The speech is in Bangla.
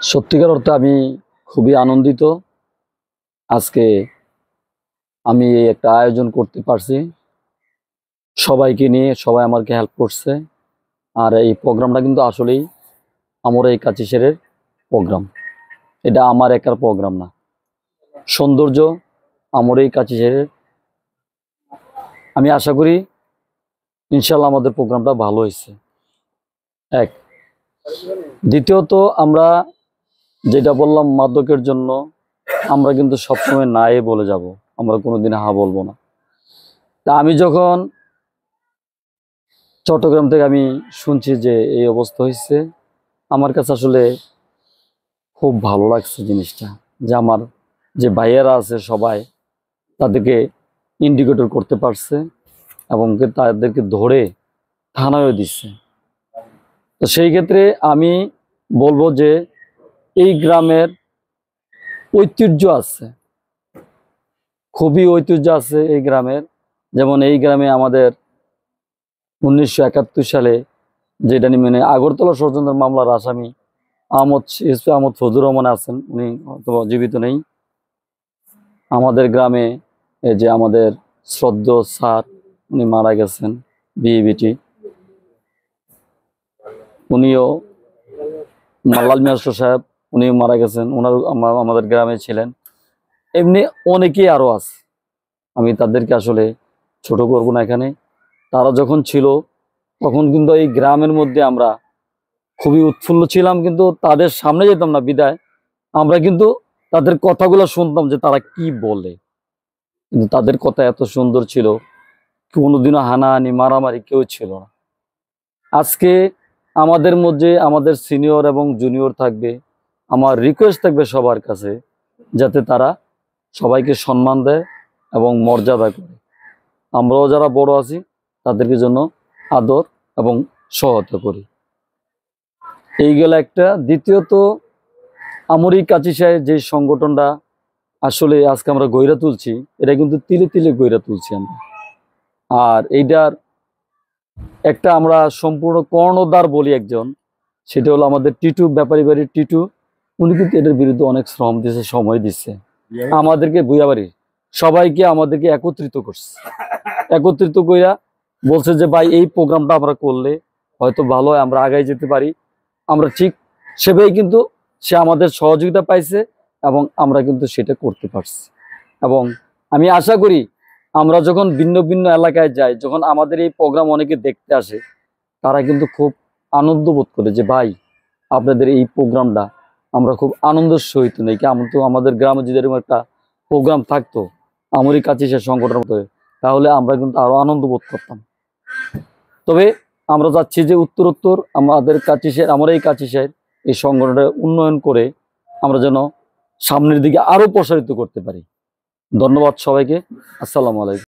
সত্যিকার অর্থে আমি খুবই আনন্দিত। আজকে আমি এই একটা আয়োজন করতে পারছি, সবাইকে নিয়ে সবাই আমাকে হেল্প করছে। আর এই প্রোগ্রামটা কিন্তু আসলেই আমার এই কাচিসেরের প্রোগ্রাম, এটা আমার একার প্রোগ্রাম না। সৌন্দর্য আমার এই কাচিসেরের। আমি আশা করি ইনশাল্লাহ আমাদের প্রোগ্রামটা ভালো হয়েছে। এক, দ্বিতীয়ত আমরা যেটা বললাম মাদকের জন্য আমরা কিন্তু সবসময় নাই বলে যাব, আমরা কোনোদিন হা বলবো না। তা আমি যখন চট্টগ্রাম থেকে আমি শুনছি যে এই অবস্থা হয়েছে, আমার কাছে আসলে খুব ভালো লাগছে জিনিসটা, যে আমার যে ভাইয়েরা আছে সবাই তাদেরকে ইন্ডিকেটর করতে পারছে এবং তাদেরকে ধরে থানায়ও দিচ্ছে। তো সেই ক্ষেত্রে আমি বলবো যে এই গ্রামের ঐতিহ্য আছে, খুবই ঐতিহ্য আছে এই গ্রামের। যেমন এই গ্রামে আমাদের 1971 সালে যেটা মানে আগরতলা ষড়যন্ত্র মামলার আসামি আহমদ ফজলুর রহমান আছেন, উনি হয়তো জীবিত নেই। আমাদের গ্রামে এই যে আমাদের শ্রদ্ধেয় স্যার উনি মারা গেছেন, বিএবিটি, উনিও মাল্লাল মিয়াসর সাহেব উনিও মারা গেছেন, ওনার আমাদের গ্রামে ছিলেন। এমনি অনেকেই আরো আছে, আমি তাদেরকে আসলে ছোট করব না এখানে। তারা যখন ছিল তখন কিন্তু এই গ্রামের মধ্যে আমরা খুবই উৎফুল্ল ছিলাম, কিন্তু তাদের সামনে যেতাম না বিদায় আমরা কিন্তু তাদের কথাগুলো শুনতাম যে তারা কি বলে। কিন্তু তাদের কথা এত সুন্দর ছিল, কোনোদিনও হানাহানি মারামারি কেউ ছিল না। আজকে আমাদের মধ্যে আমাদের সিনিয়র এবং জুনিয়র থাকবে, আমার রিকোয়েস্ট থাকবে সবার কাছে যাতে তারা সবাইকে সম্মান দেয় এবং মর্যাদা করে। আমরাও যারা বড় আছি তাদেরকে জন্য আদর এবং সহায়তা করি। এই গেল একটা। দ্বিতীয়ত, আমার এই কাচিসায় যে সংগঠনটা আসলে আজকে আমরা গইরা তুলছি, এটা কিন্তু তিলে তিলে গইরা তুলছি আমরা। আর এইটার একটা আমরা সম্পূর্ণ কর্ণধার বলি একজন, সেটা হলো আমাদের টিটু, ব্যাপারী বাড়ির টিটু। উনি কিন্তু এটার বিরুদ্ধে অনেক শ্রম দিচ্ছে, সময় দিচ্ছে, আমাদেরকে ভুইয়াবাড়ির সবাইকে আমাদেরকে একত্রিত করছে। একত্রিত কইরা বলছে যে ভাই এই প্রোগ্রামটা আমরা করলে হয়তো ভালো হয়, আমরা আগায় যেতে পারি। আমরা ঠিক সেভাবেই কিন্তু সে আমাদের সহযোগিতা পাইছে এবং আমরা কিন্তু সেটা করতে পারছি। এবং আমি আশা করি আমরা যখন ভিন্ন ভিন্ন এলাকায় যাই, যখন আমাদের এই প্রোগ্রাম অনেকে দেখতে আসে, তারা কিন্তু খুব আনন্দ বোধ করে যে ভাই আপনাদের এই প্রোগ্রামটা আমরা খুব আনন্দের সহিত নেই। কেমন তো আমাদের গ্রামে যদি এরকম একটা প্রোগ্রাম থাকতো আমারই কাছে সে সংগঠন মতো, তাহলে আমরা কিন্তু আরো আনন্দ বোধ করতাম। তবে আমরা চাচ্ছি যে উত্তরোত্তর আমাদের কাচিসের, আমার এই কাচিসের এই সংগঠনটা উন্নয়ন করে আমরা যেন সামনের দিকে আরো প্রসারিত করতে পারি। ধন্যবাদ সবাইকে। আসসালামু আলাইকুম।